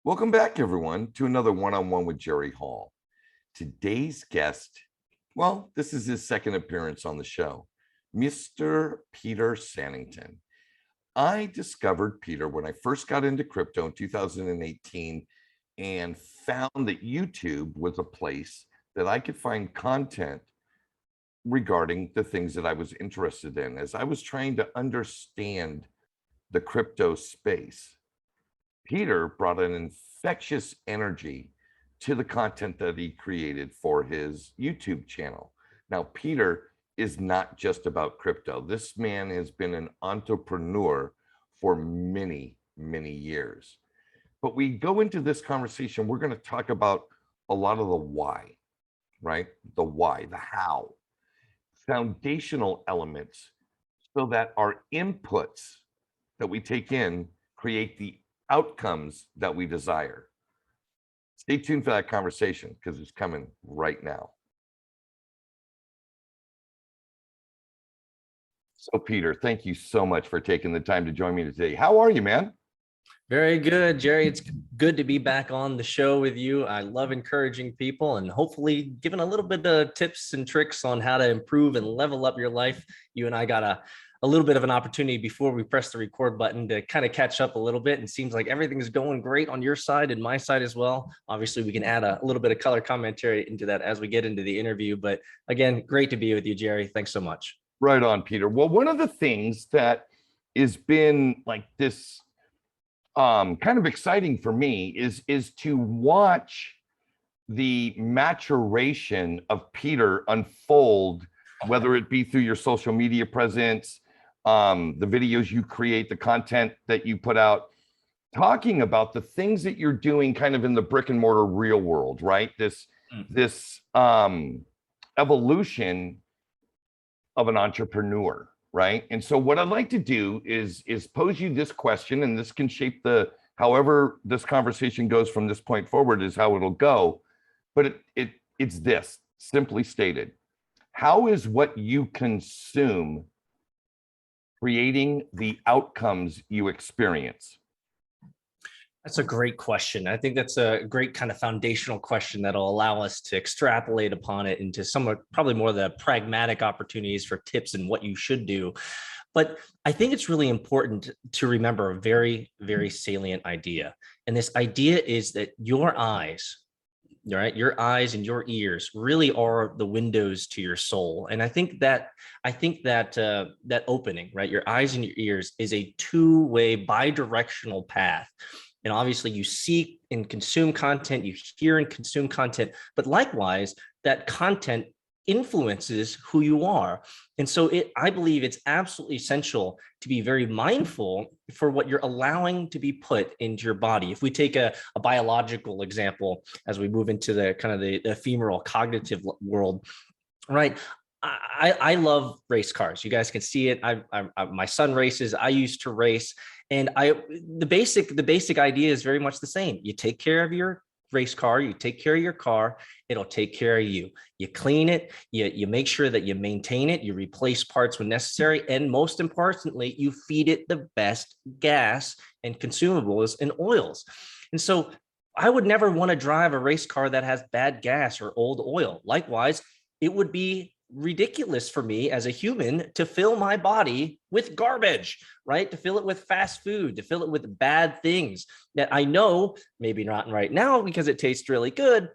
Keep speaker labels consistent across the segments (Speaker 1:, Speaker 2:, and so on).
Speaker 1: Welcome back, everyone, to another one-on-one with Jerry Hall. Today's guest, well, this is his second appearance on the show, Mr. Peter Saddington. I discovered Peter when I first got into crypto in 2018 and found that YouTube was a place that I could find content regarding the things that I was interested in as I was trying to understand the crypto space. Peter brought an infectious energy to the content that he created for his YouTube channel. Now, Peter is not just about crypto. This man has been an entrepreneur for many, many years. But we go into this conversation, we're going to talk about a lot of the why, right? The why, the how, foundational elements so that our inputs that we take in create the outcomes that we desire. Stay tuned for that conversation because it's coming right now. So Peter, thank you so much for taking the time to join me today. How are you, man?
Speaker 2: Very good, Jerry. It's good to be back on the show with you. I love encouraging people and hopefully giving a little bit of tips and tricks on how to improve and level up your life. You and I got a little bit of an opportunity before we press the record button to kind of catch up a little bit. And seems like everything is going great on your side and my side as well. Obviously, we can add a little bit of color commentary into that as we get into the interview. But again, great to be with you, Jerry. Thanks so much.
Speaker 1: Right on, Peter. Well, one of the things that has been like this kind of exciting for me is to watch the maturation of Peter unfold, whether it be through your social media presence, the videos you create, the content that you put out, talking about the things that you're doing kind of in the brick and mortar real world, right? This evolution of an entrepreneur, right? And so what I'd like to do is pose you this question, and this can shape however this conversation goes from this point forward is how it'll go. But it's this, simply stated. How is what you consume creating the outcomes you experience?
Speaker 2: That's a great question. I think that's a great kind of foundational question that'll allow us to extrapolate upon it into somewhat probably more of the pragmatic opportunities for tips and what you should do. But I think it's really important to remember a very, very salient idea. And this idea is that your eyes, right, your eyes and your ears really are the windows to your soul. And I think that that opening, right, your eyes and your ears is a two-way bi-directional path. And obviously you see and consume content, you hear and consume content, but likewise, that content influences who you are. And so I believe it's absolutely essential to be very mindful for what you're allowing to be put into your body. If we take a biological example, as we move into the kind of the ephemeral cognitive world, right? I love race cars. You guys can see it. My son races. I used to race. And the basic idea is very much the same. You take care of your race car, you take care of your car, it'll take care of you. You clean it, you make sure that you maintain it, you replace parts when necessary, and most importantly, you feed it the best gas and consumables and oils. And so I would never want to drive a race car that has bad gas or old oil. Likewise, it would be ridiculous for me as a human to fill my body with garbage, right? To fill it with fast food, to fill it with bad things that I know, maybe not right now because it tastes really good,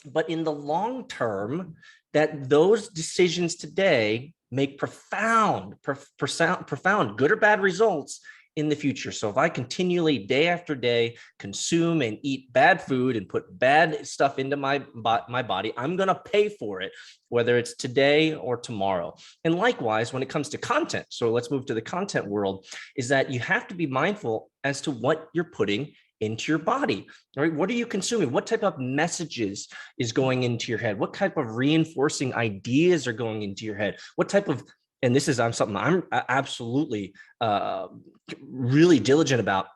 Speaker 2: but in the long term, that those decisions today make profound, good or bad results in the future. So if I continually day after day consume and eat bad food and put bad stuff into my body, I'm going to pay for it, whether it's today or tomorrow. And likewise, when it comes to content, so let's move to the content world, is that you have to be mindful as to what you're putting into your body, right? What are you consuming? What type of messages is going into your head? What type of reinforcing ideas are going into your head? What type of, and this is something I'm absolutely really diligent about,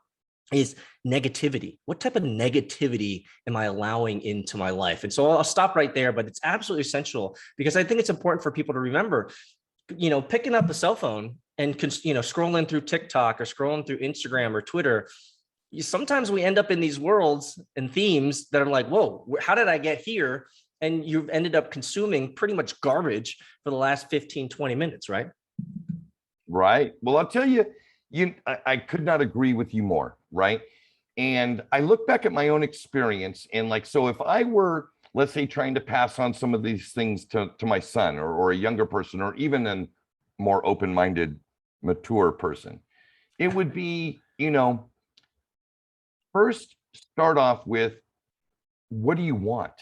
Speaker 2: is negativity. What type of negativity am I allowing into my life? And so I'll stop right there, but it's absolutely essential because I think it's important for people to remember, picking up a cell phone and, scrolling through TikTok or scrolling through Instagram or Twitter sometimes we end up in these worlds and themes that are like, whoa, how did I get here? And you've ended up consuming pretty much garbage for the last 15, 20 minutes, right?
Speaker 1: Right. Well, I'll tell you, I could not agree with you more, right? And I look back at my own experience and like, so if I were, let's say, trying to pass on some of these things to my son or a younger person, or even a more open-minded, mature person, it would be, first start off with, what do you want?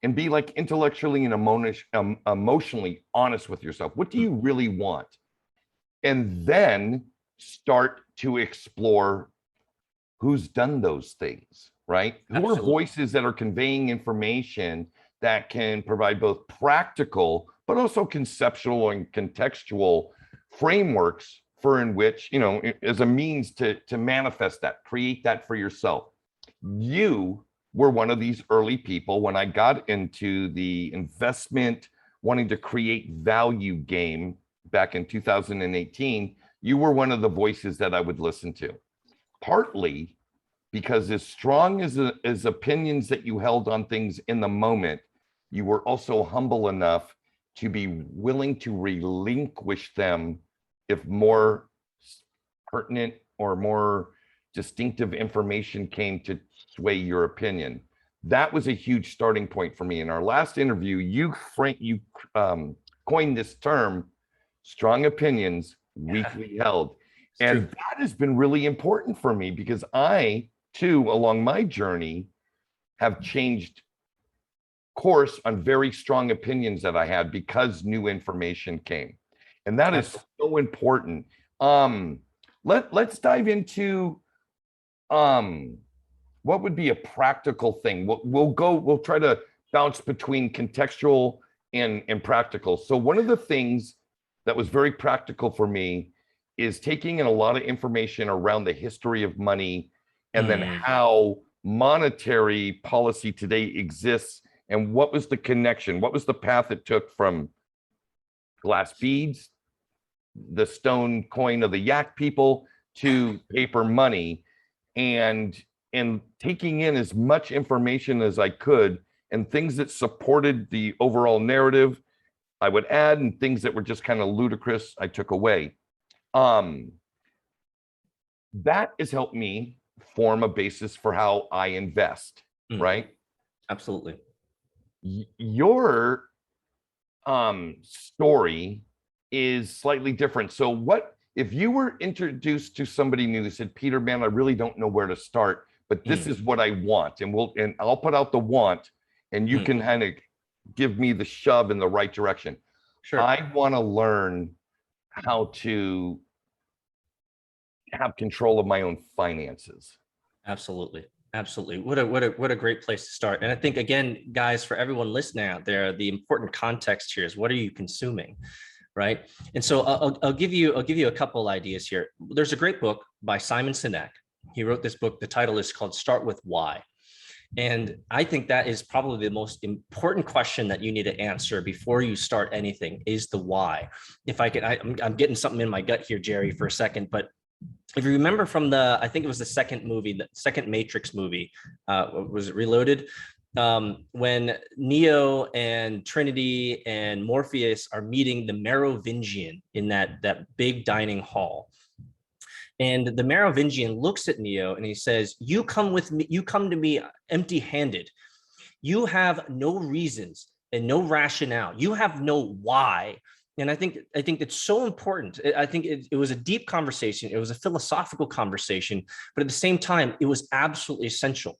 Speaker 1: And be like intellectually and emotionally honest with yourself. What do you really want? And then start to explore who's done those things, right? Who are voices that are conveying information that can provide both practical, but also conceptual and contextual frameworks for in which, as a means to manifest that, create that for yourself. You were one of these early people when I got into the investment, wanting to create value game back in 2018. You were one of the voices that I would listen to, partly because as strong as opinions that you held on things in the moment, you were also humble enough to be willing to relinquish them if more pertinent or more distinctive information came to sway your opinion. That was a huge starting point for me. In our last interview, you coined this term, strong opinions, weakly held. And that has been really important for me because I, too, along my journey, have changed course on very strong opinions that I had because new information came. And that is so important. Let's dive into what would be a practical thing. We'll try to bounce between contextual and practical. So one of the things that was very practical for me is taking in a lot of information around the history of money and then how monetary policy today exists and what was the connection, what was the path it took from glass beads, the stone coin of the yak people, to paper money, and taking in as much information as I could, and things that supported the overall narrative I would add, and things that were just kind of ludicrous I took away. That has helped me form a basis for how I invest, right?
Speaker 2: Absolutely.
Speaker 1: Your story is slightly different. So what if you were introduced to somebody new that said, Peter, man, I really don't know where to start, but this is what I want, and I'll put out the want, and you can kind of give me the shove in the right direction.
Speaker 2: Sure.
Speaker 1: I want to learn how to have control of my own finances.
Speaker 2: Absolutely. Absolutely. What a great place to start. And I think, again, guys, for everyone listening out there, the important context here is, what are you consuming? Right. And so I'll give you a couple ideas here. There's a great book by Simon Sinek. He wrote this book. The title is called Start With Why. And I think that is probably the most important question that you need to answer before you start anything, is the why. If I can, I'm getting something in my gut here, Jerry, for a second, but if you remember from I think it was the second movie, the second Matrix movie, was it Reloaded? When Neo and Trinity and Morpheus are meeting the Merovingian in that big dining hall. And the Merovingian looks at Neo and he says, you come with me, you come to me empty-handed. You have no reasons and no rationale. You have no why. And I think it's so important. I think it was a deep conversation. It was a philosophical conversation, but at the same time, it was absolutely essential.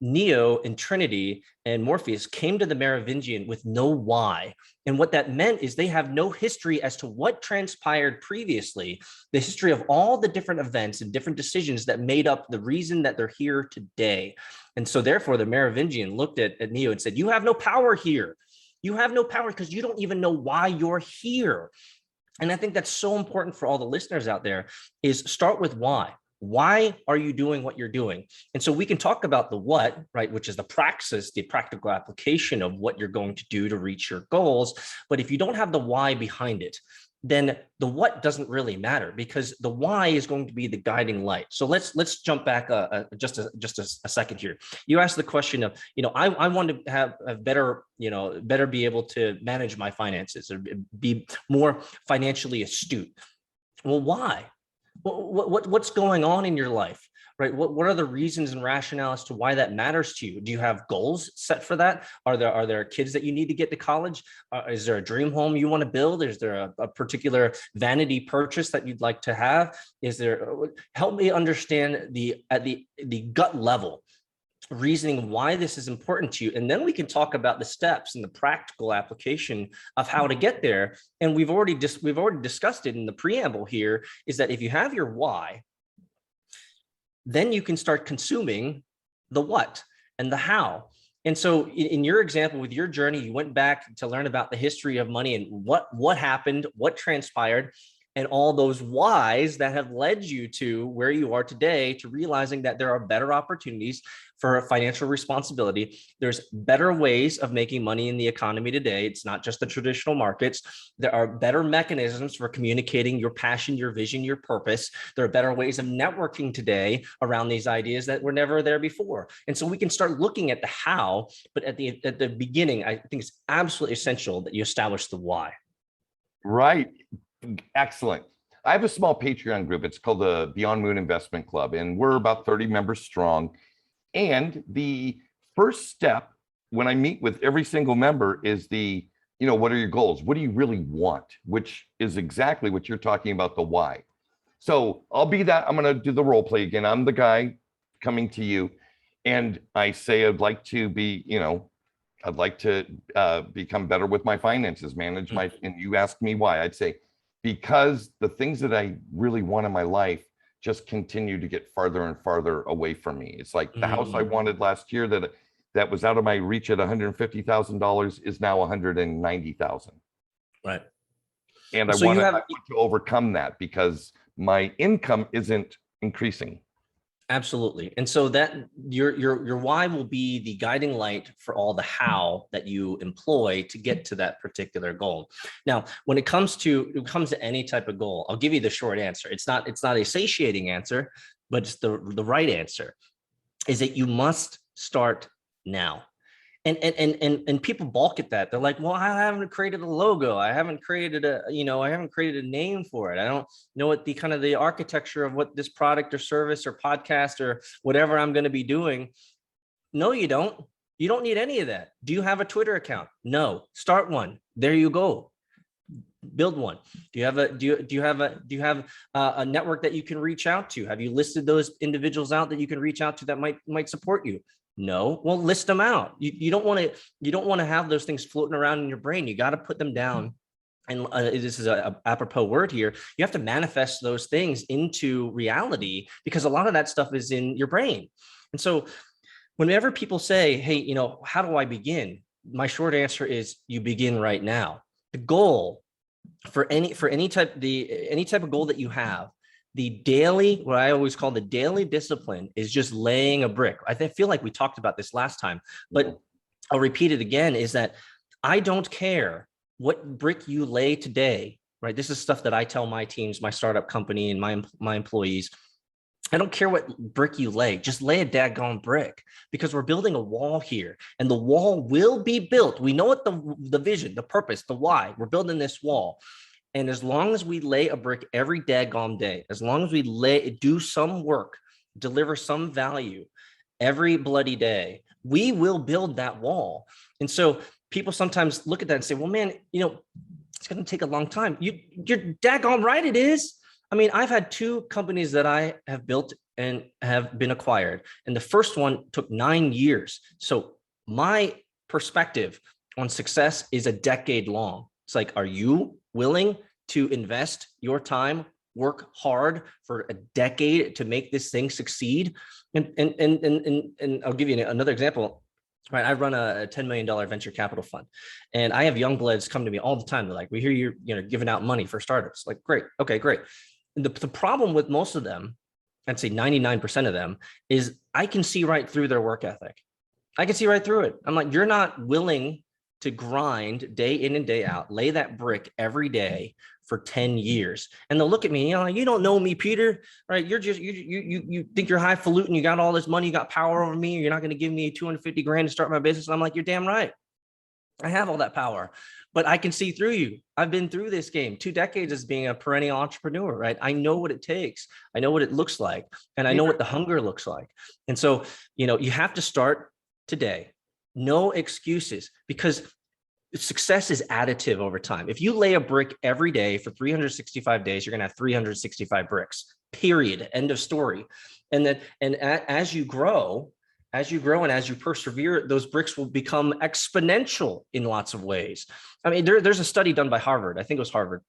Speaker 2: Neo and Trinity and Morpheus came to the Merovingian with no why. And what that meant is they have no history as to what transpired previously, the history of all the different events and different decisions that made up the reason that they're here today. And so therefore, the Merovingian looked at Neo and said, you have no power here. You have no power because you don't even know why you're here. And I think that's so important for all the listeners out there, is start with why. Why are you doing what you're doing? And so we can talk about the what, right, which is the praxis, the practical application of what you're going to do to reach your goals. But if you don't have the why behind it, then the what doesn't really matter, because the why is going to be the guiding light. So let's jump back just a second here. You asked the question of, I want to have a better, better be able to manage my finances or be more financially astute. Well, why? What's going on in your life? Right? What are the reasons and rationale as to why that matters to you? Do you have goals set for that? Are there kids that you need to get to college? Is there a dream home you want to build? Is there a particular vanity purchase that you'd like to have? Help me understand at the gut level reasoning why this is important to you, and then we can talk about the steps and the practical application of how to get there. And we've already discussed it in the preamble here, is that if you have your why, then you can start consuming the what and the how. And so in your example with your journey, you went back to learn about the history of money and what happened, what transpired, and all those whys that have led you to where you are today, to realizing that there are better opportunities for financial responsibility. There's better ways of making money in the economy today. It's not just the traditional markets. There are better mechanisms for communicating your passion, your vision, your purpose. There are better ways of networking today around these ideas that were never there before. And so we can start looking at the how, but at the beginning, I think it's absolutely essential that you establish the why.
Speaker 1: Right. Excellent. I have a small Patreon group. It's called the Beyond Moon Investment Club, and we're about 30 members strong. And the first step when I meet with every single member is what are your goals? What do you really want? Which is exactly what you're talking about, the why. So I'll be that. I'm going to do the role play again. I'm the guy coming to you, and I say I'd like to be, I'd like to become better with my finances, manage my, and you ask me why. I'd say, because the things that I really want in my life just continue to get farther and farther away from me. It's like the house I wanted last year that was out of my reach at $150,000 is now $190,000.
Speaker 2: Right.
Speaker 1: And I want to overcome that because my income isn't increasing.
Speaker 2: Absolutely. And so that your why will be the guiding light for all the how that you employ to get to that particular goal. Now, when it comes to any type of goal, I'll give you the short answer. It's not a satiating answer, but it's the right answer, is that you must start now. And people balk at that. They're like, well, I haven't created a logo. I haven't created a name for it. I don't know what the architecture of what this product or service or podcast or whatever I'm going to be doing. No, you don't. You don't need any of that. Do you have a Twitter account? No. Start one. There you go. Build one. Do you have a network that you can reach out to? Have you listed those individuals out that you can reach out to that might support you? No. Well, list them out. You don't want to have those things floating around in your brain. You got to put them down. And this is a apropos word here. You have to manifest those things into reality, because a lot of that stuff is in your brain. And so whenever people say, hey, how do I begin? My short answer is you begin right now. The goal for any type of goal that you have, what I always call the daily discipline, is just laying a brick. I feel like we talked about this last time, but I'll repeat it again, is that I don't care what brick you lay today, right? This is stuff that I tell my teams, my startup company, and my employees. I don't care what brick you lay, just lay a daggone brick, because we're building a wall here, and the wall will be built. We know what the vision, the purpose, the why. We're building this wall. And as long as we lay a brick every daggone day, as long as we do some work, deliver some value every bloody day, we will build that wall. And so people sometimes look at that and say, well, man, it's going to take a long time. You're daggone right it is. I mean, I've had 2 companies that I have built and have been acquired, and the first one took 9 years. So my perspective on success is a decade long. It's like, are you willing to invest your time, work hard for a decade to make this thing succeed? And I'll give you another example. Right, I run a $10 million venture capital fund, and I have young bloods come to me all the time. They're like, we hear you're giving out money for startups. Like, great, okay, great. And the problem with most of them, I'd say 99% of them, is I can see right through their work ethic. I can see right through it. I'm like, you're not willing to grind day in and day out, lay that brick every day for 10 years. And they'll look at me, you don't know me, Peter, right? You're just, you think you're highfalutin, you got all this money, you got power over me, you're not going to give me 250 grand to start my business. And I'm like, you're damn right. I have all that power, but I can see through you. I've been through this game 2 decades as being a perennial entrepreneur, right? I know what it takes. I know what it looks like, and I know what the hunger looks like. And so, you have to start today. No excuses, because success is additive over time. If you lay a brick every day for 365 days, you're going to have 365 bricks, period. End of story. And as you grow and as you persevere, those bricks will become exponential in lots of ways. I mean, there's a study done by Harvard, I think it was Harvard,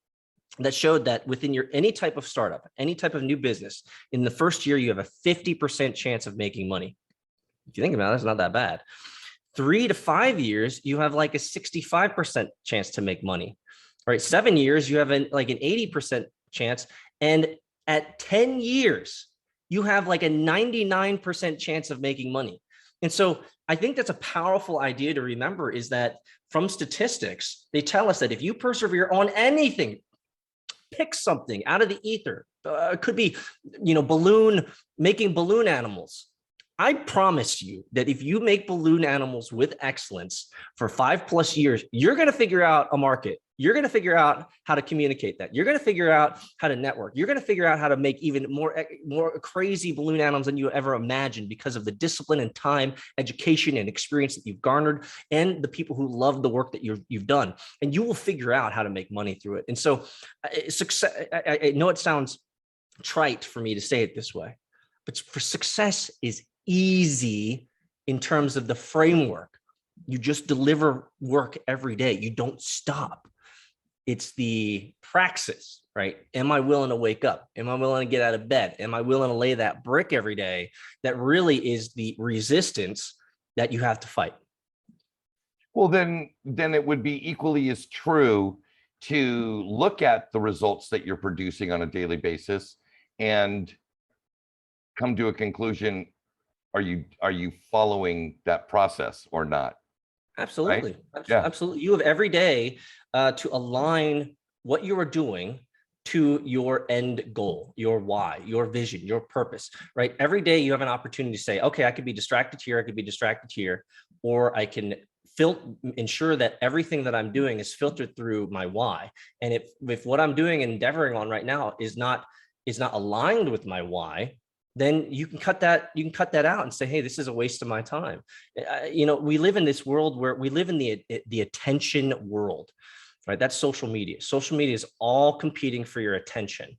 Speaker 2: that showed that within any type of startup, any type of new business, in the first year, you have a 50% chance of making money. If you think about it, it's not that bad. 3 to 5 years, you have like a 65% chance to make money. All right, 7 years, you have like an 80% chance. And at 10 years, you have like a 99% chance of making money. And so I think that's a powerful idea to remember, is that from statistics, they tell us that if you persevere on anything, pick something out of the ether, it could be, making balloon animals. I promise you that if you make balloon animals with excellence for 5+ years, you're going to figure out a market. You're going to figure out how to communicate that. You're going to figure out how to network. You're going to figure out how to make even more crazy balloon animals than you ever imagined, because of the discipline and time, education, and experience that you've garnered, and the people who love the work that you've done. And you will figure out how to make money through it. And so success, I know it sounds trite for me to say it this way, but for success is easy in terms of the framework. You just deliver work every day. You don't stop. It's the praxis, right? Am I willing to wake up? Am I willing to get out of bed? Am I willing to lay that brick every day? That really is the resistance that you have to fight.
Speaker 1: Well, then it would be equally as true to look at the results that you're producing on a daily basis and come to a conclusion. Are you following that process or not?
Speaker 2: Absolutely.
Speaker 1: Right? Yeah.
Speaker 2: Absolutely. You have every day to align what you are doing to your end goal, your why, your vision, your purpose, right? Every day you have an opportunity to say, okay, I could be distracted here, I could be distracted here, or I can ensure that everything that I'm doing is filtered through my why. And if what I'm doing and endeavoring on right now is not aligned with my why, then you can cut that out and say, hey, this is a waste of my time. We live in this world where we live in the attention world, right? That's social media. Social media is all competing for your attention.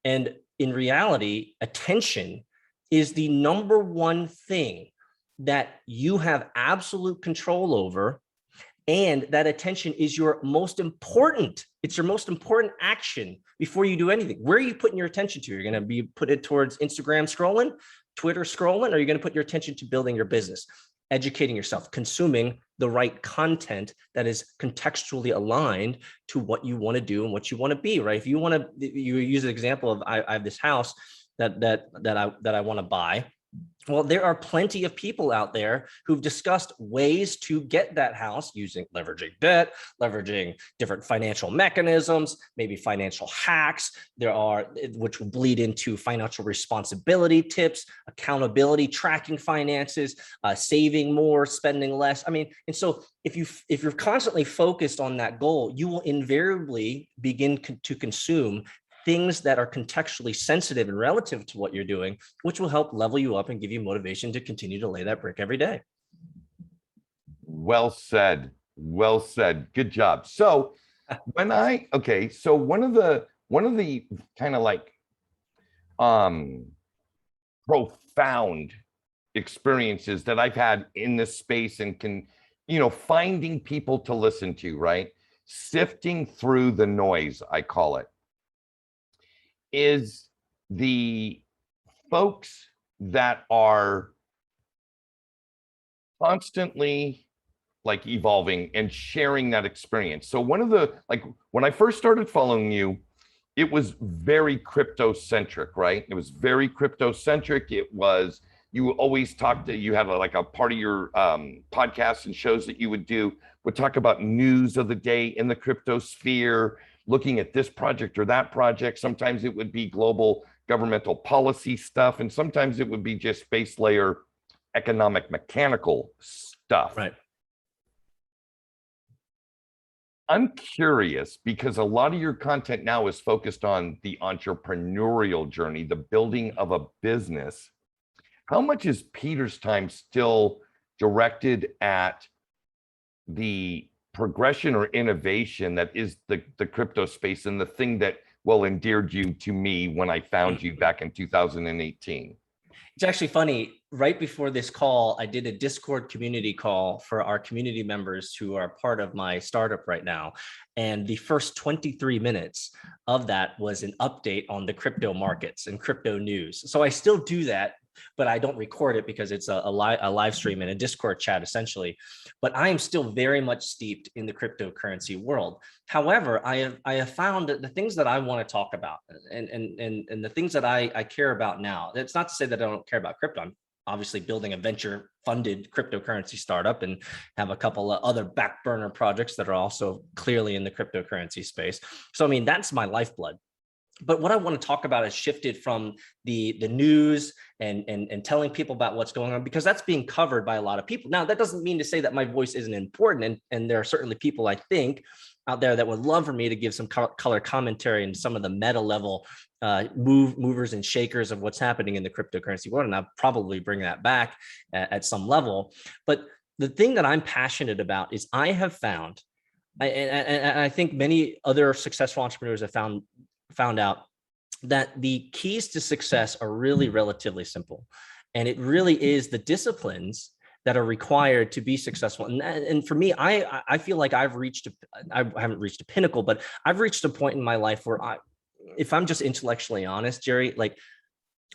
Speaker 2: And in reality, attention is the number one thing that you have absolute control over. And that attention is your most important. It's your most important action before you do anything. Where are you putting your attention to? You're going to be put it towards Instagram scrolling, Twitter scrolling, or you're going to put your attention to building your business, educating yourself, consuming the right content that is contextually aligned to what you want to do and what you want to be, right? If you want to, you use an example of, I have this house that I want to buy. Well, there are plenty of people out there who've discussed ways to get that house using leveraging debt, leveraging different financial mechanisms, maybe financial hacks. There are, which will bleed into financial responsibility tips, accountability, tracking finances, saving more, spending less. I mean, and so if you're constantly focused on that goal, you will invariably begin to consume things that are contextually sensitive and relative to what you're doing, which will help level you up and give you motivation to continue to lay that brick every day.
Speaker 1: Well said. Well said. Good job. So one of the kind of like profound experiences that I've had in this space and finding people to listen to, right? Sifting through the noise, I call it, is the folks that are constantly like evolving and sharing that experience. So one of the, like when I first started following you, it was very crypto centric, right? It was very crypto centric. It was, you always talked to, you had like a part of your podcasts and shows that you would talk about news of the day in the crypto sphere. looking at this project or that project. Sometimes it would be global governmental policy stuff, and sometimes it would be just base layer economic mechanical stuff.
Speaker 2: Right.
Speaker 1: I'm curious because a lot of your content now is focused on the entrepreneurial journey, the building of a business. How much is Peter's time still directed at the progression or innovation that is the crypto space and the thing that, well, endeared you to me when I found you back in 2018?
Speaker 2: It's actually funny. Right before this call, I did a Discord community call for our community members who are part of my startup right now. And the first 23 minutes of that was an update on the crypto markets and crypto news. So I still do that, but I don't record it because it's a live stream and a Discord chat essentially. But I am still very much steeped in the cryptocurrency world. However, I have found that the things that I want to talk about and the things that I care about now, it's not to say that I don't care about crypto. I'm obviously building a venture funded cryptocurrency startup and have a couple of other back burner projects that are also clearly in the cryptocurrency space. So, I mean, that's my lifeblood. But what I want to talk about has shifted from the news and telling people about what's going on, because that's being covered by a lot of people. Now, that doesn't mean to say that my voice isn't important. And there are certainly people, I think, out there that would love for me to give some color commentary and some of the meta level movers and shakers of what's happening in the cryptocurrency world. And I'll probably bring that back at some level. But the thing that I'm passionate about is I have found, and I think many other successful entrepreneurs have found out that the keys to success are really relatively simple. And it really is the disciplines that are required to be successful. And for me, I feel like I haven't reached a pinnacle, but I've reached a point in my life where if I'm just intellectually honest, Jerry, like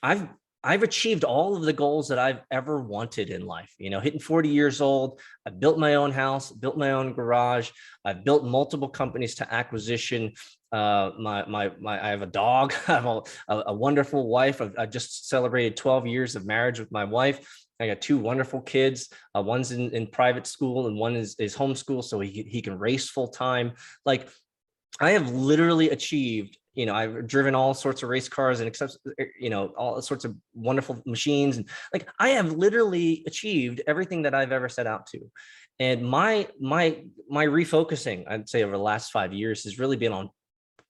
Speaker 2: I've achieved all of the goals that I've ever wanted in life. You know, hitting 40 years old, I built my own house, built my own garage. I've built multiple companies to acquisition. I have a dog. I have a wonderful wife. I just celebrated 12 years of marriage with my wife. I got two wonderful kids. One's in private school and one is homeschool, so he can race full time. Like, I have literally achieved, you know, I've driven all sorts of race cars and all sorts of wonderful machines. And like, I have literally achieved everything that I've ever set out to. And my refocusing, I'd say, over the last 5 years has really been on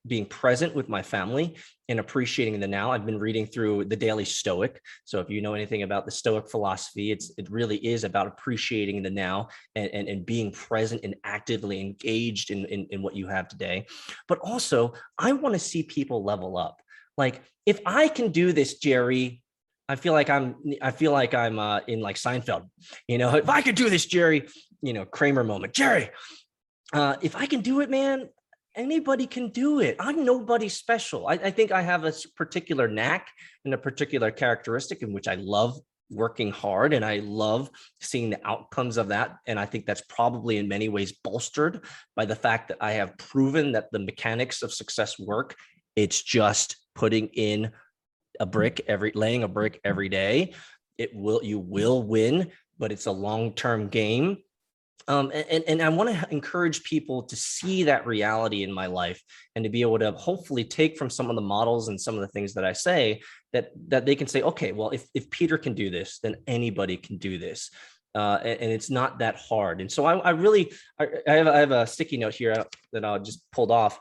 Speaker 2: being present with my family and appreciating the now. I've been reading through the Daily Stoic. So if you know anything about the Stoic philosophy, it really is about appreciating the now and being present and actively engaged in what you have today. But also, I want to see people level up. Like, if I can do this, Jerry, I feel like I'm in like Seinfeld. You know, if I could do this, Jerry, you know, Kramer moment, Jerry, if I can do it, man, anybody can do it. I'm nobody special. I think I have a particular knack and a particular characteristic in which I love working hard and I love seeing the outcomes of that. And I think that's probably in many ways bolstered by the fact that I have proven that the mechanics of success work. It's just putting in laying a brick every day. You will win, but it's a long-term game. And I want to encourage people to see that reality in my life and to be able to hopefully take from some of the models and some of the things that I say that they can say, okay, well, if Peter can do this, then anybody can do this. And it's not that hard. And so I have a sticky note here that I'll just pulled off.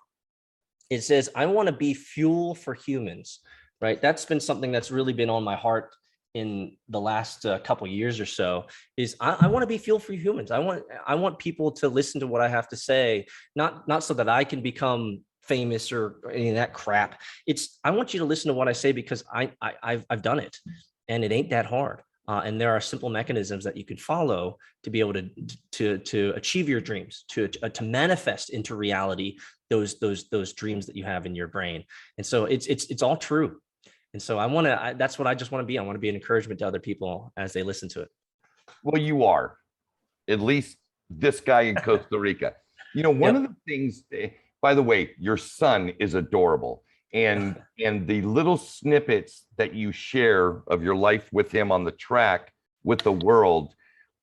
Speaker 2: It says, I want to be fuel for humans, right? That's been something that's really been on my heart in the last couple of years or so. Is I want to be fuel for humans. I want people to listen to what I have to say, not so that I can become famous or any of that crap. I want you to listen to what I say because I've done it, and it ain't that hard. And there are simple mechanisms that you can follow to be able to achieve your dreams, to manifest into reality those dreams that you have in your brain. And so it's all true. And so that's what I just want to be. I want to be an encouragement to other people as they listen to it.
Speaker 1: Well, you are, at least this guy in Costa Rica. You know, one of the things, by the way, your son is adorable. And the little snippets that you share of your life with him on the track with the world,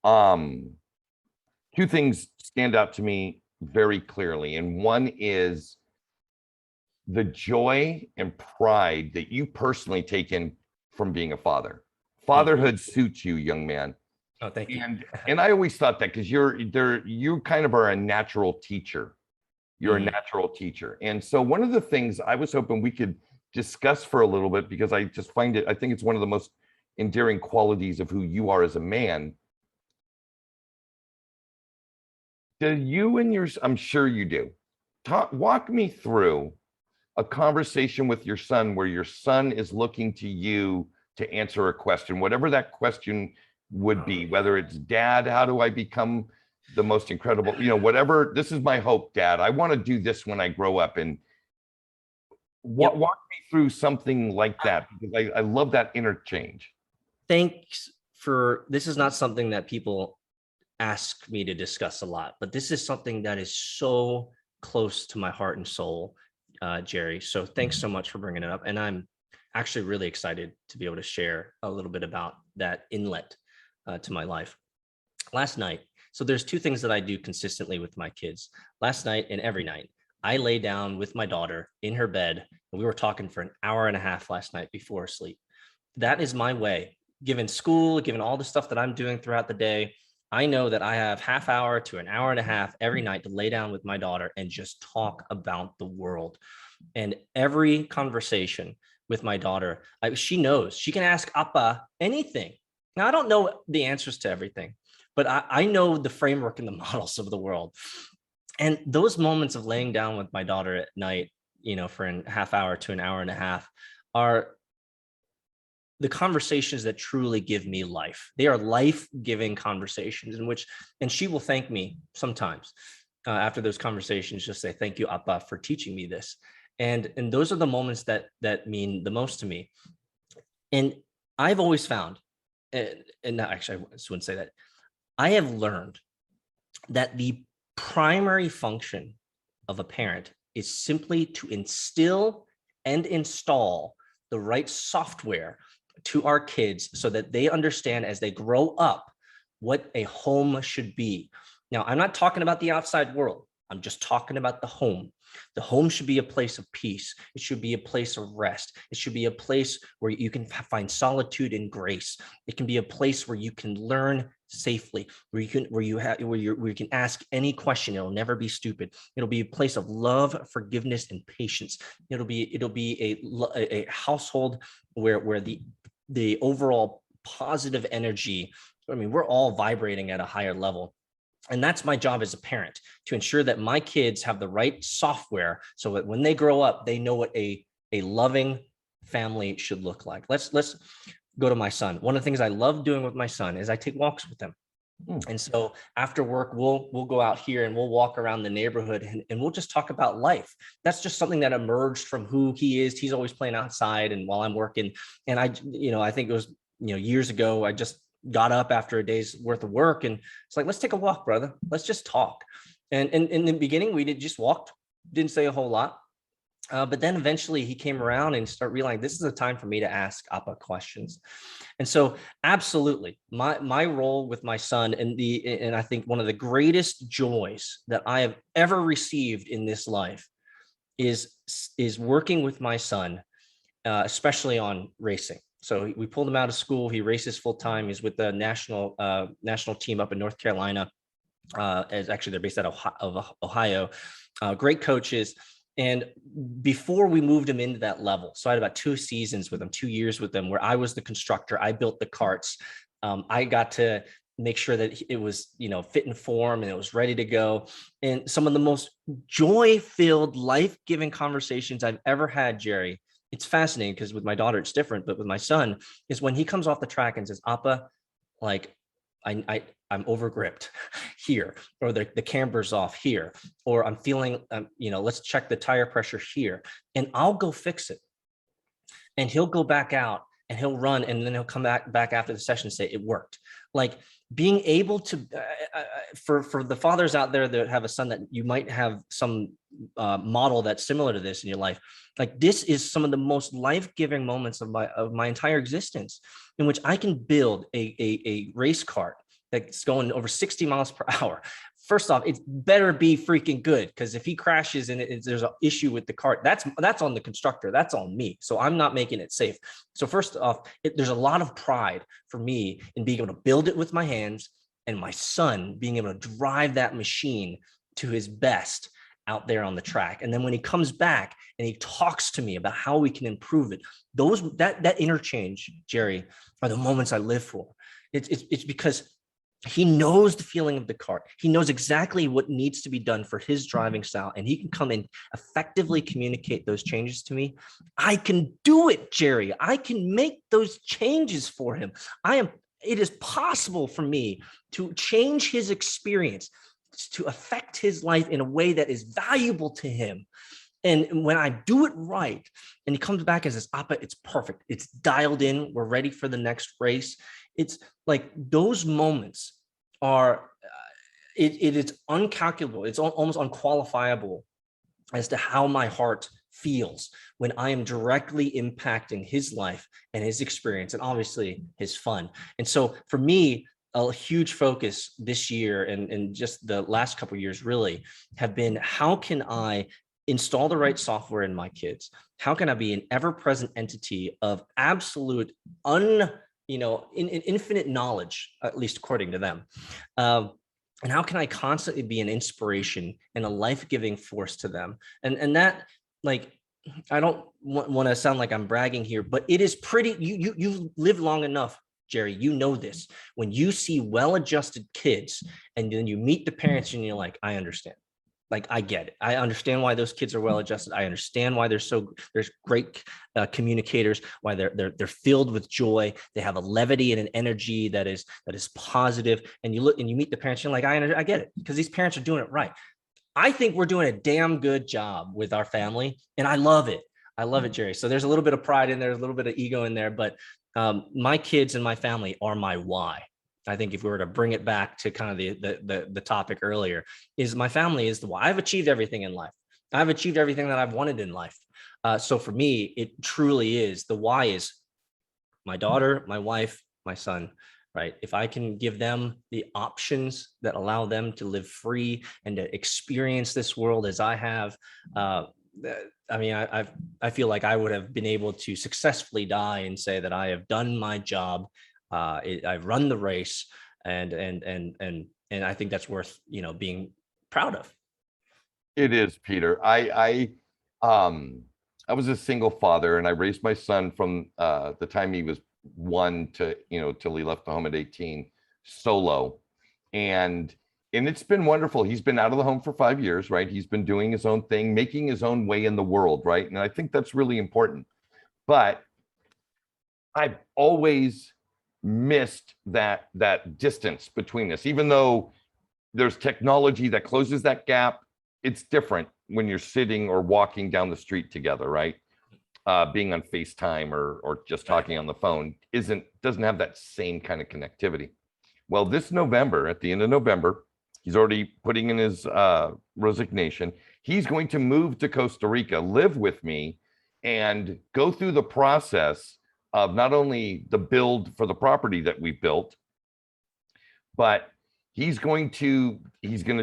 Speaker 1: two things stand out to me very clearly. And one is the joy and pride that you personally take in from being a father. Fatherhood suits you, young man.
Speaker 2: Oh, thank you.
Speaker 1: And I always thought that because you kind of are a natural teacher. You're a natural teacher. And so one of the things I was hoping we could discuss for a little bit, because I just find it, I think it's one of the most endearing qualities of who you are as a man. Do you and yours, I'm sure you do, walk me through a conversation with your son where your son is looking to you to answer a question, whatever that question would be, whether it's, Dad, how do I become the most incredible, whatever, this is my hope, Dad, I want to do this when I grow up. And walk me through something like that, because I love that interchange.
Speaker 2: Thanks for, this is not something that people ask me to discuss a lot, but this is something that is so close to my heart and soul, Jerry. So thanks so much for bringing it up. And I'm actually really excited to be able to share a little bit about that inlet to my life. Last night, so there's two things that I do consistently with my kids. Last night and every night, I lay down with my daughter in her bed, and we were talking for an hour and a half last night before sleep. That is my way, given school, given all the stuff that I'm doing throughout the day. I know that I have half hour to an hour and a half every night to lay down with my daughter and just talk about the world. And every conversation with my daughter, she knows she can ask Appa anything. Now, I don't know the answers to everything, but I know the framework and the models of the world. And those moments of laying down with my daughter at night, for a half hour to an hour and a half, are the conversations that truly give me life. They are life-giving conversations and she will thank me sometimes after those conversations, just say, thank you, Appa, for teaching me this. And those are the moments that mean the most to me. And I've always found, and not actually, I wouldn't say that, I have learned that the primary function of a parent is simply to instill and install the right software to our kids so that they understand as they grow up what a home should be. Now, I'm not talking about the outside world. I'm just talking about the home. The home should be a place of peace. It should be a place of rest. It should be a place where you can find solitude and grace. It can be a place where you can learn safely, where you can ask any question. It'll never be stupid. It'll be a place of love, forgiveness, and patience. It'll be a household where the overall positive energy, we're all vibrating at a higher level. And that's my job as a parent, to ensure that my kids have the right software so that when they grow up, they know what a loving family should look like. Let's go to my son. One of the things I love doing with my son is I take walks with him. And so after work, we'll go out here and we'll walk around the neighborhood and we'll just talk about life. That's just something that emerged from who he is. He's always playing outside and while I'm working. And I think it was, years ago, I just got up after a day's worth of work and it's like, let's take a walk, brother. Let's just talk. And in the beginning, we just walked, didn't say a whole lot. But then eventually he came around and started realizing this is a time for me to ask Appa questions. And so absolutely my role with my son and I think one of the greatest joys that I have ever received in this life is working with my son, especially on racing. So we pulled him out of school. He races full time. He's with the national team up in North Carolina. Actually, they're based out of Ohio. Great coaches. And before we moved him into that level, so I had about 2 seasons with him, 2 years with him, where I was the constructor. I built the carts. I got to make sure that it was, fit in form and it was ready to go. And some of the most joy-filled, life-giving conversations I've ever had, Jerry. It's fascinating because with my daughter, it's different, but with my son is when he comes off the track and says, Appa, like I'm overgripped here, or the camber's off here, or I'm feeling, let's check the tire pressure here, and I'll go fix it. And he'll go back out and he'll run, and then he'll come back after the session and say, it worked. Like being able to, for the fathers out there that have a son that you might have some model that's similar to this in your life, like this is some of the most life-giving moments of my entire existence, in which I can build a race cart that's going over 60 miles per hour first off, it better be freaking good, because if he crashes and there's an issue with the cart, that's on the constructor, that's on me. So I'm not making it safe. So first off, there's a lot of pride for me in being able to build it with my hands, and my son being able to drive that machine to his best out there on the track. And then when he comes back and he talks to me about how we can improve it, that interchange, Jerry, are the moments I live for. It's because he knows the feeling of the cart. He knows exactly what needs to be done for his driving style, and he can come and effectively communicate those changes to me. I can do it, Jerry. I can make those changes for him. It is possible for me to change his experience, to affect his life in a way that is valuable to him. And when I do it right, and he comes back and says, Appa, it's perfect. It's dialed in. We're ready for the next race. It's like those moments are, it is uncalculable. It's almost unqualifiable as to how my heart feels when I am directly impacting his life and his experience, and obviously his fun. And so for me, a huge focus this year and just the last couple of years really have been, how can I install the right software in my kids? How can I be an ever-present entity of absolute infinite knowledge, at least according to them? And how can I constantly be an inspiration and a life-giving force to them? And that, like, I don't want to sound like I'm bragging here, but it is pretty, you've lived long enough, Jerry, you know this. When you see well-adjusted kids and then you meet the parents and you're like, I understand. Like, I get it. I understand why those kids are well-adjusted. I understand why there's great communicators, why they're filled with joy. They have a levity and an energy that is positive. And you look and you meet the parents, and you're like, I get it, because these parents are doing it right. I think we're doing a damn good job with our family, and I love it. I love it, Jerry. So there's a little bit of pride in there, a little bit of ego in there, but my kids and my family are my why. I think if we were to bring it back to kind of the topic earlier, is my family is the why. I've achieved everything in life. I've achieved everything that I've wanted in life. So for me, it truly is, the why is my daughter, my wife, my son, right? If I can give them the options that allow them to live free and to experience this world as I have, I mean, I feel like I would have been able to successfully die and say that I have done my job. I've run the race, and I think that's worth, being proud of.
Speaker 1: It is, Peter. I was a single father, and I raised my son from the time he was 1 to till he left the home at 18, solo, and it's been wonderful. He's been out of the home for 5 years, right? He's been doing his own thing, making his own way in the world, right? And I think that's really important. But I've always missed that distance between us. Even though there's technology that closes that gap, it's different when you're sitting or walking down the street together, right? Being on FaceTime or just talking on the phone doesn't have that same kind of connectivity. Well, this November, at the end of November, he's already putting in his resignation. He's going to move to Costa Rica, live with me, and go through the process of not only the build for the property that we built, but he's going to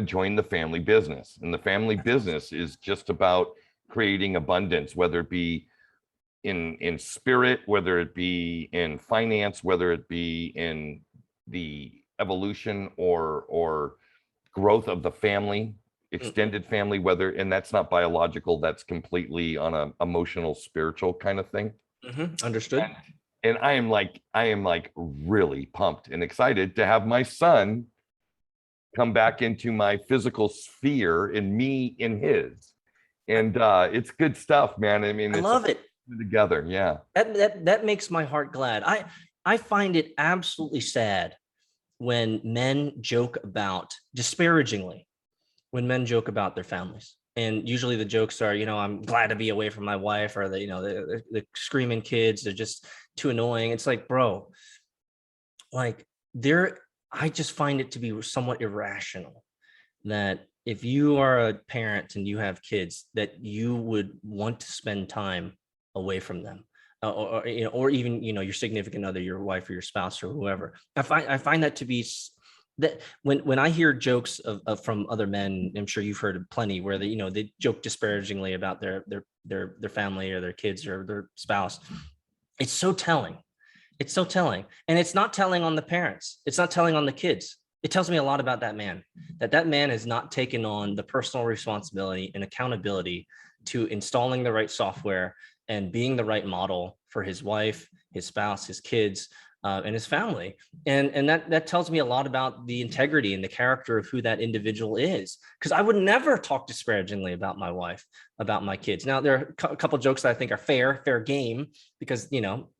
Speaker 1: join the family business. And the family business is just about creating abundance, whether it be in spirit, whether it be in finance, whether it be in the evolution or growth of the family, extended family, and that's not biological, that's completely on a emotional, spiritual kind of thing.
Speaker 2: Understood.
Speaker 1: And I am like really pumped and excited to have my son come back into my physical sphere and me in his. And it's good stuff, man. I mean,
Speaker 2: I love it.
Speaker 1: Together. Yeah.
Speaker 2: That makes my heart glad. I find it absolutely sad when men joke about, disparagingly, when men joke about their families. And usually the jokes are, I'm glad to be away from my wife, or the screaming kids, they're just too annoying. It's like, bro, like I just find it to be somewhat irrational that if you are a parent and you have kids, that you would want to spend time away from them, or even, your significant other, your wife or your spouse or whoever. I find that to be that when I hear jokes from other men, I'm sure you've heard plenty where they, they joke disparagingly about their family or their kids or their spouse. It's so telling. It's so telling. And it's not telling on the parents. It's not telling on the kids. It tells me a lot about that man, that man has not taken on the personal responsibility and accountability to installing the right software and being the right model for his wife, his spouse, his kids, and his family. And that tells me a lot about the integrity and the character of who that individual is. Because I would never talk disparagingly about my wife, about my kids. Now, there are a couple of jokes that I think are fair game, because,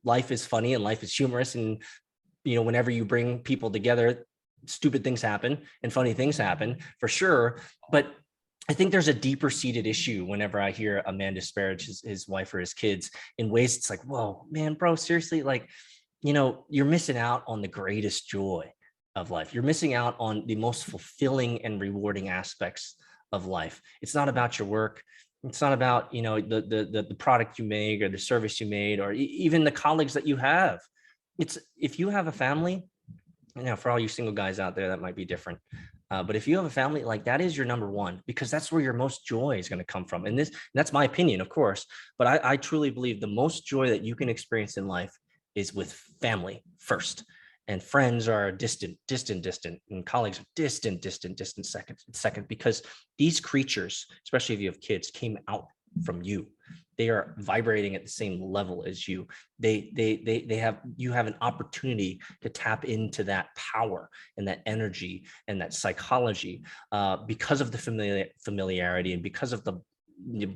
Speaker 2: life is funny and life is humorous. And, whenever you bring people together, stupid things happen and funny things happen for sure. But I think there's a deeper seated issue whenever I hear a man disparage his wife or his kids in ways it's like, whoa, man, bro, seriously, like, you're missing out on the greatest joy of life. You're missing out on the most fulfilling and rewarding aspects of life. It's not about your work. It's not about, the product you make or the service you made, or even the colleagues that you have. It's if you have a family, for all you single guys out there, that might be different. But if you have a family, like, that is your number one, because that's where your most joy is going to come from. And that's my opinion, of course. But I truly believe the most joy that you can experience in life is with family first. And friends are distant, and colleagues are distant second, because these creatures, especially if you have kids, came out from you. They are vibrating at the same level as you. You have an opportunity to tap into that power and that energy and that psychology because of the familiarity and because of the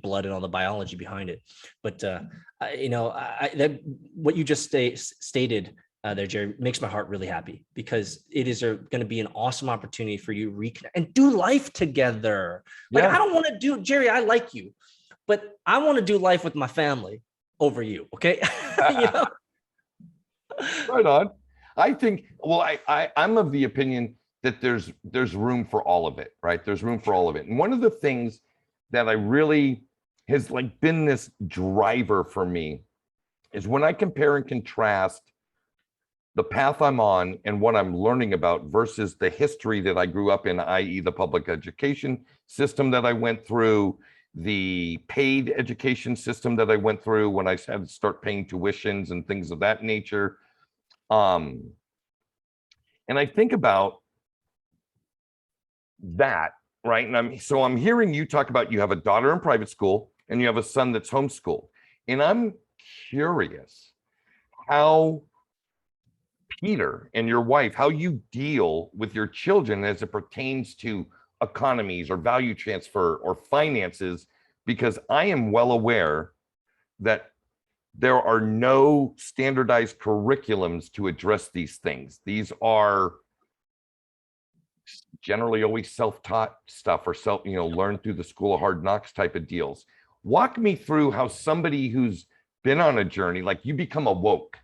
Speaker 2: blood and all the biology behind it. But what you just stated there, Jerry, makes my heart really happy, because it is going to be an awesome opportunity for you to reconnect and do life together. Like, I don't want to do, Jerry, I like you, but I want to do life with my family over you. Okay.
Speaker 1: Right on. I think, well, I'm of the opinion that there's room for all of it, right? There's room for all of it. And one of the things that I really has like been this driver for me is when I compare and contrast the path I'm on and what I'm learning about versus the history that I grew up in, i.e. the public education system that I went through, the paid education system that I went through when I had to start paying tuitions and things of that nature. And I think about that, right? And I'm hearing you talk about, you have a daughter in private school and you have a son that's homeschooled. And I'm curious how Peter and your wife, how you deal with your children as it pertains to economies or value transfer or finances, because I am well aware that there are no standardized curriculums to address these things. These are generally always self-taught stuff, or learn through the school of hard knocks type of deals. Walk me through how somebody who's been on a journey, like you become awoke.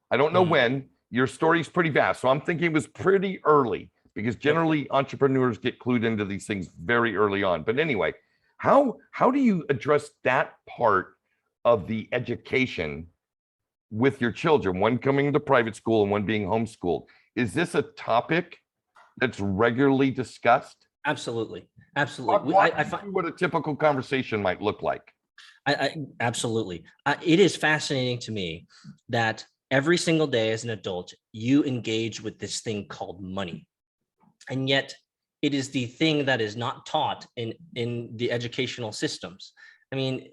Speaker 1: I don't know when. Your story's pretty vast, so I'm thinking it was pretty early, because generally entrepreneurs get clued into these things very early on. But anyway, how do you address that part of the education with your children, one coming to private school and one being homeschooled? Is this a topic that's regularly discussed?
Speaker 2: Absolutely.
Speaker 1: I find what a typical conversation might look like.
Speaker 2: Absolutely. It is fascinating to me that every single day as an adult, you engage with this thing called money. And yet it is the thing that is not taught in the educational systems. I mean,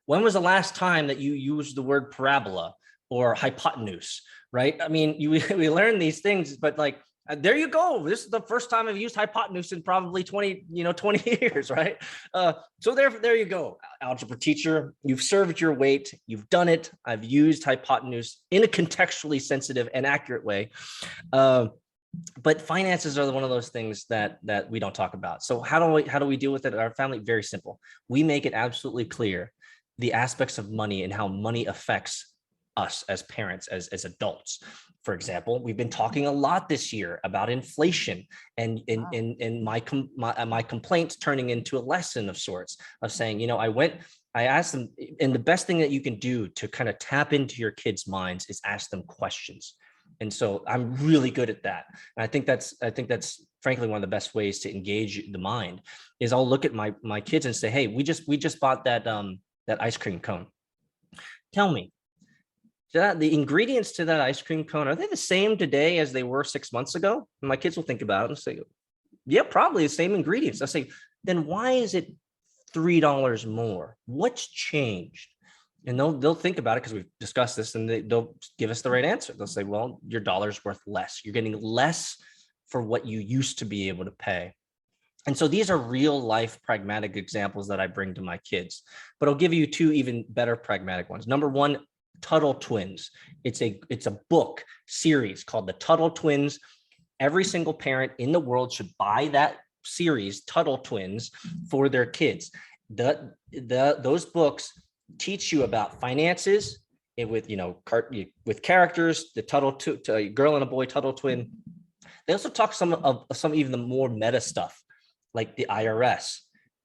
Speaker 2: when was the last time that you used the word parabola or hypotenuse, right? I mean, we learn these things, but like, there you go. This is the first time I've used hypotenuse in probably 20 years, right? So there you go. Algebra teacher, you've served your weight. You've done it. I've used hypotenuse in a contextually sensitive and accurate way. But finances are one of those things that we don't talk about. So how do we deal with it at our family? Very simple. We make it absolutely clear the aspects of money and how money affects us as parents, as adults. For example, we've been talking a lot this year about inflation and my complaints turning into a lesson of sorts of saying, I asked them, and the best thing that you can do to kind of tap into your kids' minds is ask them questions. And so I'm really good at that. And I think that's frankly one of the best ways to engage the mind is I'll look at my kids and say, hey, we just bought that ice cream cone. Tell me, the ingredients to that ice cream cone, are they the same today as they were 6 months ago? And my kids will think about it and say, yeah, probably the same ingredients. I say, then why is it $3 more? What's changed? And they'll think about it because we've discussed this, and they'll give us the right answer. They'll say, well, your dollar's worth less. You're getting less for what you used to be able to pay. And so these are real life pragmatic examples that I bring to my kids, but I'll give you two even better pragmatic ones. Number one, Tuttle Twins. It's a book series called the Tuttle Twins. Every single parent in the world should buy that series, Tuttle Twins, for their kids. Those books teach you about finances with characters, the Tuttle girl and a boy Tuttle twin. They also talk some even the more meta stuff like the IRS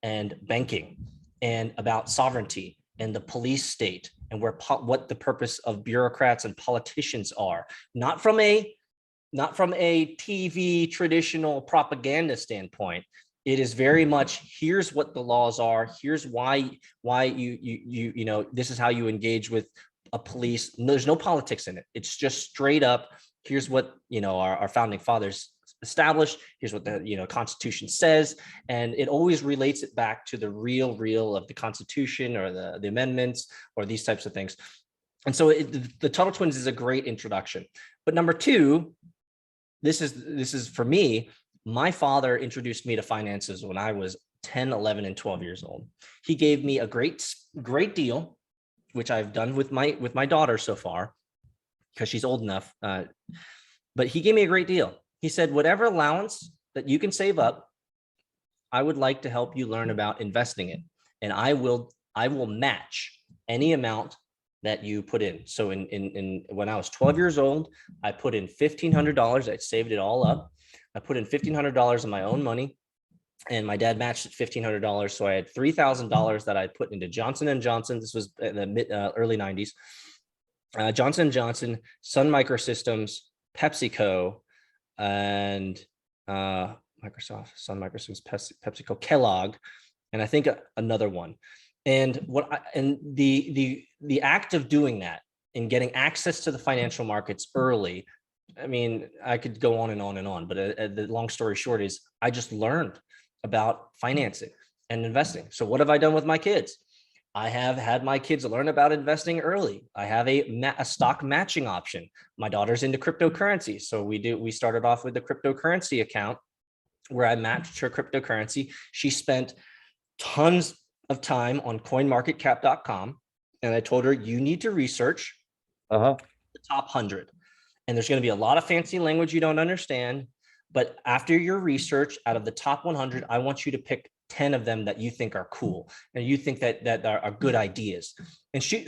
Speaker 2: and banking and about sovereignty and the police state and what the purpose of bureaucrats and politicians are, not from a TV traditional propaganda standpoint. It is very much, here's what the laws are. Here's why this is how you engage with a police. There's no politics in it. It's just straight up. Here's what, our founding fathers established. Here's what the, Constitution says. And it always relates it back to the real of the Constitution or the amendments or these types of things. And so the Tuttle Twins is a great introduction. But number two, this is for me, my father introduced me to finances when I was 10, 11, and 12 years old. He gave me a great deal, which I've done with my daughter so far, because she's old enough. But he gave me a great deal. He said, whatever allowance that you can save up, I would like to help you learn about investing it. And I will match any amount that you put in. So in when I was 12 years old, I put in $1,500. I saved it all up. I put in $1,500 of my own money, and my dad matched it $1,500. So I had $3,000 that I put into Johnson & Johnson. This was in the early 90s. Johnson & Johnson, Sun Microsystems, PepsiCo, and Microsoft, Sun Microsystems, PepsiCo, Kellogg, and I think another one. And the act of doing that and getting access to the financial markets early, I mean, I could go on and on and on, but the long story short is I just learned about financing and investing. So what have I done with my kids? I have had my kids learn about investing early. I have a stock matching option. My daughter's into cryptocurrency. So we started off with the cryptocurrency account where I matched her cryptocurrency. She spent tons of time on coinmarketcap.com. And I told her, you need to research the top 100. And there's going to be a lot of fancy language you don't understand. But after your research, out of the top 100, I want you to pick 10 of them that you think are cool and you think that are good ideas. And she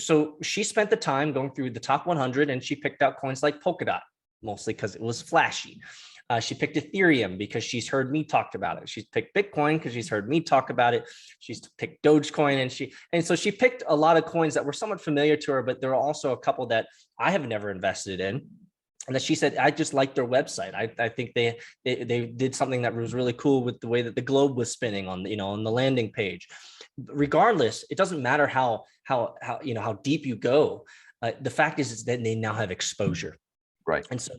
Speaker 2: spent the time going through the top 100, and she picked out coins like Polkadot, mostly because it was flashy. She picked Ethereum because she's heard me talk about it. She's picked Bitcoin because she's heard me talk about it. She's picked Dogecoin, and so she picked a lot of coins that were somewhat familiar to her, but there are also a couple that I have never invested in. And that she said, I just like their website. I think they did something that was really cool with the way that the globe was spinning on the landing page. Regardless, it doesn't matter how deep you go. The fact is that they now have exposure,
Speaker 1: right?
Speaker 2: And so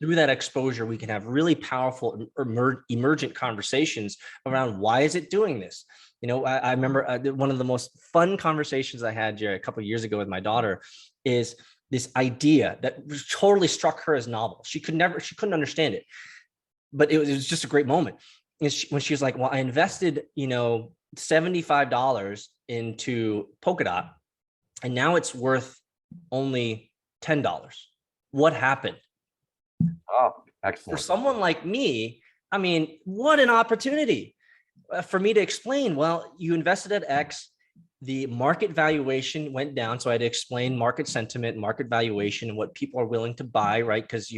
Speaker 2: through that exposure, we can have really powerful emergent conversations around why is it doing this. I remember one of the most fun conversations I had, Jerry, a couple of years ago with my daughter is this idea that totally struck her as novel. She couldn't understand it, but it was just a great moment. When she was like, well, I invested, $75 into Polkadot, and now it's worth only $10. What happened?
Speaker 1: Oh, excellent.
Speaker 2: For someone like me, I mean, what an opportunity for me to explain, well, you invested at X, the market valuation went down. So I had to explain market sentiment, market valuation, and what people are willing to buy, right? Because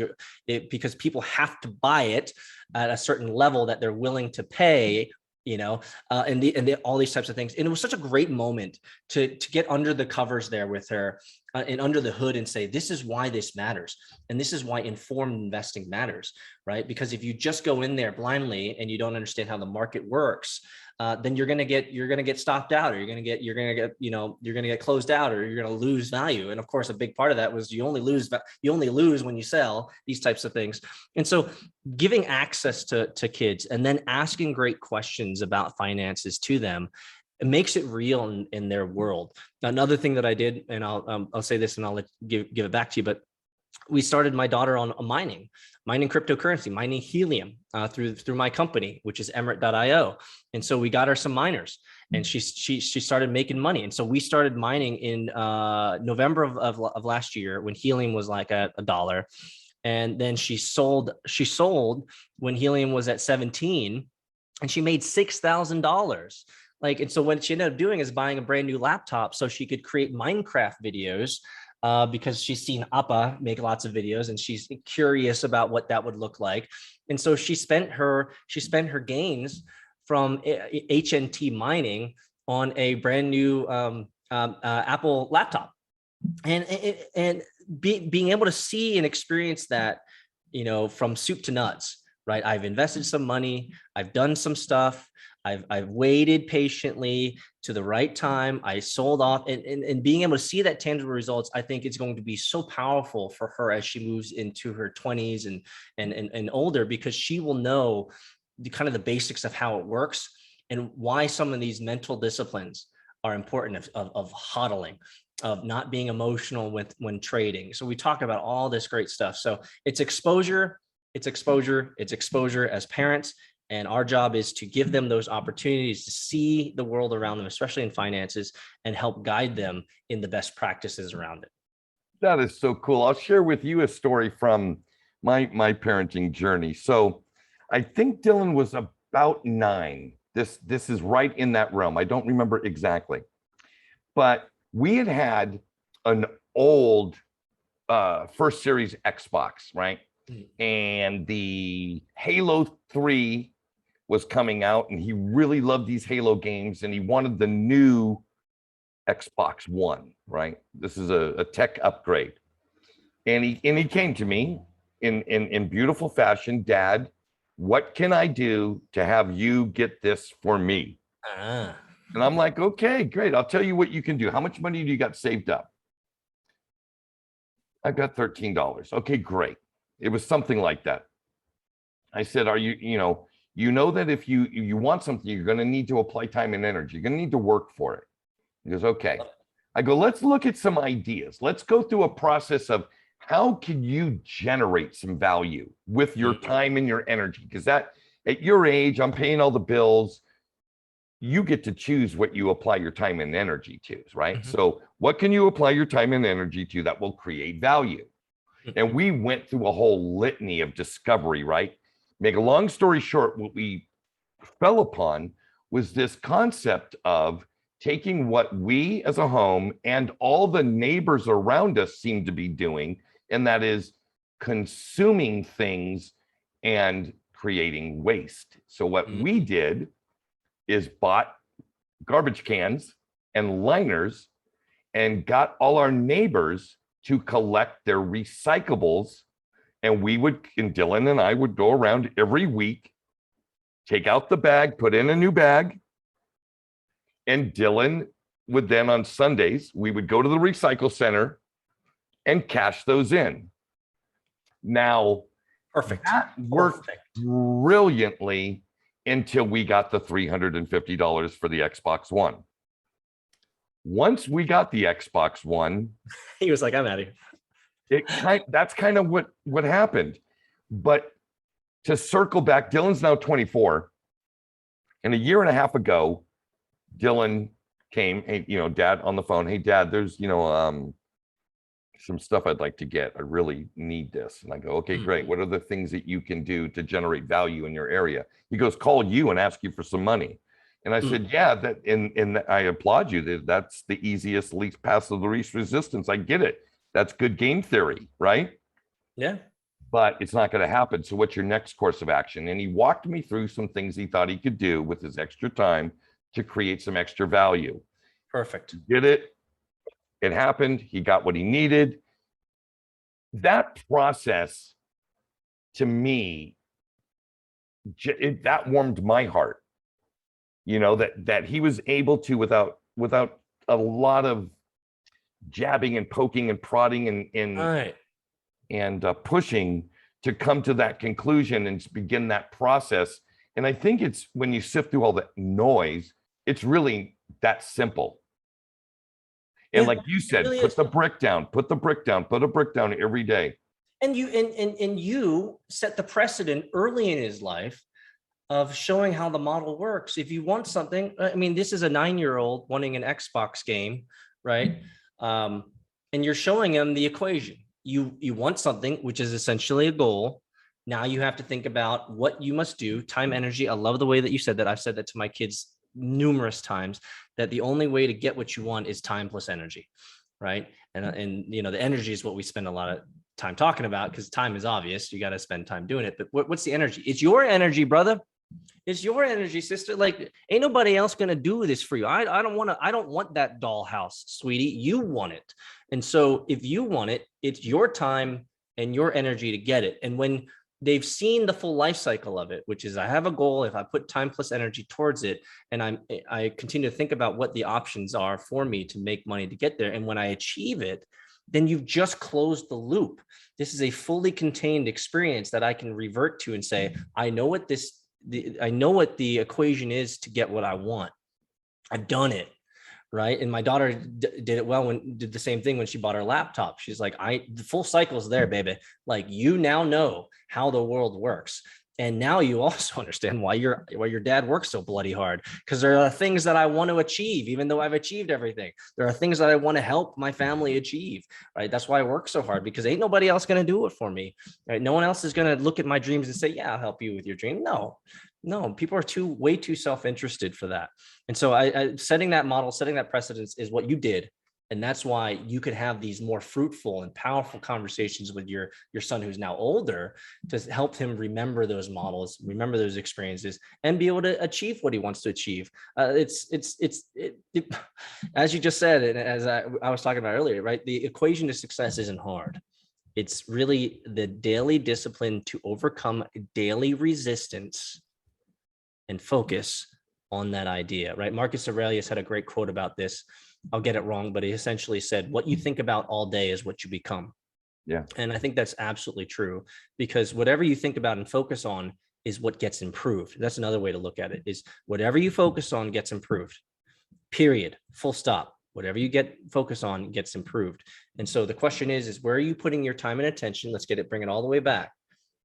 Speaker 2: people have to buy it at a certain level that they're willing to pay, and all these types of things. And it was such a great moment to get under the covers there with her and under the hood and say, this is why this matters. And this is why informed investing matters, right? Because if you just go in there blindly and you don't understand how the market works, then you're going to get stopped out, or you're going to get closed out, or you're going to lose value. And of course, a big part of that was you only lose when you sell these types of things. And so giving access to kids and then asking great questions about finances to them, it makes it real in their world. Another thing that I did, and I'll say this and I'll give it back to you, but we started my daughter on mining cryptocurrency, mining helium through my company, which is emirate.io. And so we got her some miners, and she started making money. And so we started mining in November of last year when helium was like a $1. And then she sold when helium was at 17, and she made $6,000. And so what she ended up doing is buying a brand new laptop so she could create Minecraft videos, because she's seen Appa make lots of videos and she's curious about what that would look like. And so she spent her gains from HNT mining on a brand new Apple laptop, and being able to see and experience that, from soup to nuts, right? I've invested some money, I've done some stuff, I've waited patiently to the right time, I sold off, and being able to see that tangible results, I think it's going to be so powerful for her as she moves into her 20s and older, because she will know the basics of how it works and why some of these mental disciplines are important, of hodling, of not being emotional when trading. So we talk about all this great stuff. So it's exposure as parents. And our job is to give them those opportunities to see the world around them, especially in finances, and help guide them in the best practices around it.
Speaker 1: That is so cool. I'll share with you a story from my parenting journey. So I think Dylan was about 9. This is right in that realm. I don't remember exactly, but we had an old first series Xbox, right? And the Halo 3 was coming out, and he really loved these Halo games, and he wanted the new Xbox One, right? This is a tech upgrade. And he came to me in beautiful fashion, Dad, what can I do to have you get this for me? And I'm like, okay, great. I'll tell you what you can do. How much money do you got saved up? I've got $13. Okay, great. It was something like that. I said, are you know that if you want something, you're going to need to apply time and energy. You're going to need to work for it. He goes, okay. I go, let's look at some ideas. Let's go through a process of how can you generate some value with your time and your energy? Because that, at your age, I'm paying all the bills. You get to choose what you apply your time and energy to, right? Mm-hmm. So what can you apply your time and energy to that will create value? And we went through a whole litany of discovery, right? Make a long story short, what we fell upon was this concept of taking what we as a home and all the neighbors around us seem to be doing, and that is consuming things and creating waste. So what we did is bought garbage cans and liners and got all our neighbors to collect their recyclables. And Dylan and I would go around every week, take out the bag, put in a new bag. And Dylan would then on Sundays, we would go to the recycle center and cash those in. Now,
Speaker 2: perfect.
Speaker 1: That worked brilliantly until we got the $350 for the Xbox One. Once we got the Xbox One,
Speaker 2: he was like, I'm out of here.
Speaker 1: That's kind of what happened. But to circle back, Dylan's now 24. And a year and a half ago, Dylan came, hey, Dad on the phone. Hey, Dad, there's, some stuff I'd like to get. I really need this. And I go, okay, great. What are the things that you can do to generate value in your area? He goes, call you and ask you for some money. And I said, yeah, and I applaud you. That's the easiest, least path of the least resistance. I get it. That's good game theory, right?
Speaker 2: Yeah.
Speaker 1: But it's not going to happen. So what's your next course of action? And he walked me through some things he thought he could do with his extra time to create some extra value.
Speaker 2: Perfect.
Speaker 1: Did it. It happened. He got what he needed. That process, to me, that warmed my heart. That he was able to, without a lot of jabbing and poking and prodding and pushing, to come to that conclusion and begin that process. And I think it's when you sift through all the noise, it's really that simple. And like you said,
Speaker 2: really
Speaker 1: put a brick down every day.
Speaker 2: And you set the precedent early in his life of showing how the model works. If you want something, I mean, this is a 9-year-old wanting an Xbox game, right? And you're showing him the equation. You want something, which is essentially a goal. Now you have to think about what you must do, time, energy. I love the way that you said that. I've said that to my kids numerous times, that the only way to get what you want is time plus energy, right? And the energy is what we spend a lot of time talking about, because time is obvious. You got to spend time doing it. But what's the energy? It's your energy, brother. It's your energy, sister. Like, ain't nobody else gonna do this for you. I don't want that dollhouse, sweetie. You want it. And so if you want it, it's your time and your energy to get it. And when they've seen the full life cycle of it, which is, I have a goal, if I put time plus energy towards it, and I continue to think about what the options are for me to make money to get there. And when I achieve it, then you've just closed the loop. This is a fully contained experience that I can revert to and say, I know what the equation is to get what I want. I've done it, right? And my daughter did it well did the same thing when she bought her laptop. She's like, the full cycle is there, baby. Like, you now know how the world works. And now you also understand why your dad works so bloody hard, because there are things that I want to achieve, even though I've achieved everything. There are things that I want to help my family achieve, right? That's why I work so hard, because ain't nobody else going to do it for me, right? No one else is going to look at my dreams and say, yeah, I'll help you with your dream. No, people are way too self-interested for that. And so setting that model, setting that precedence is what you did. And that's why you could have these more fruitful and powerful conversations with your son, who's now older, to help him remember those models, remember those experiences, and be able to achieve what he wants to achieve. It's as you just said, and as I was talking about earlier, right? The equation to success isn't hard. It's really the daily discipline to overcome daily resistance and focus on that idea, right? Marcus Aurelius had a great quote about this. I'll get it wrong, but he essentially said, what you think about all day is what you become.
Speaker 1: Yeah.
Speaker 2: And I think that's absolutely true, because whatever you think about and focus on is what gets improved. That's another way to look at it, is whatever you focus on gets improved, period, full stop. Whatever you focus on gets improved. And so the question is where are you putting your time and attention? Let's bring it all the way back.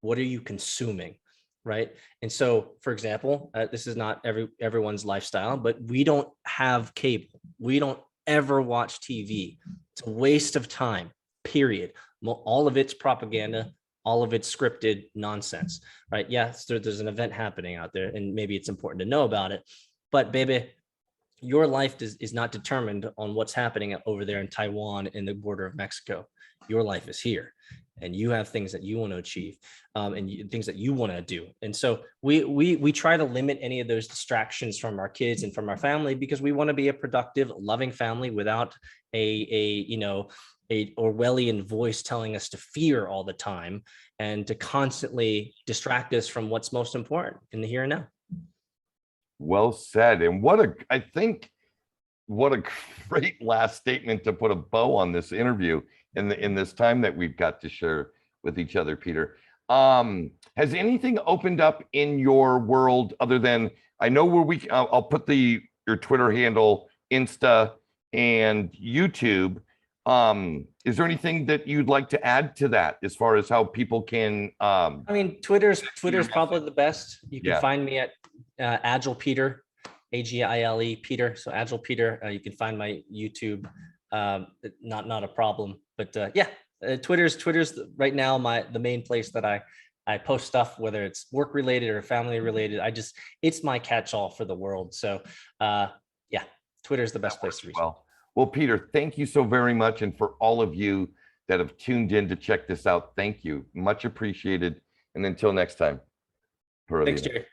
Speaker 2: What are you consuming? Right. And so, for example, this is not everyone's lifestyle, but we don't have cable. We don't ever watch TV. It's a waste of time, period. All of it's propaganda, all of it's scripted nonsense, right? Yes, there's an event happening out there, and maybe it's important to know about it. But baby, your life is not determined on what's happening over there in Taiwan in the border of Mexico. Your life is here, and you have things that you want to achieve, and things that you want to do. And so we try to limit any of those distractions from our kids and from our family, because we want to be a productive, loving family without a Orwellian voice telling us to fear all the time and to constantly distract us from what's most important in the here and now.
Speaker 1: Well said. And what a great last statement to put a bow on this interview in this time that we've got to share with each other, Peter. Has anything opened up in your world other than, I know where I'll put your Twitter handle, Insta, and YouTube. Is there anything that you'd like to add to that as far as how people can? I
Speaker 2: mean, Twitter's probably the best. You can find me at Agile Peter, AGILE Peter. So Agile Peter. You can find my YouTube. Not a problem. But Twitter's right now the main place that I post stuff, whether it's work related or family related. It's my catch-all for the world. So Twitter's the best place to reach.
Speaker 1: Well, Peter, thank you so very much. And for all of you that have tuned in to check this out, thank you. Much appreciated. And until next time.
Speaker 2: Thanks, Jerry.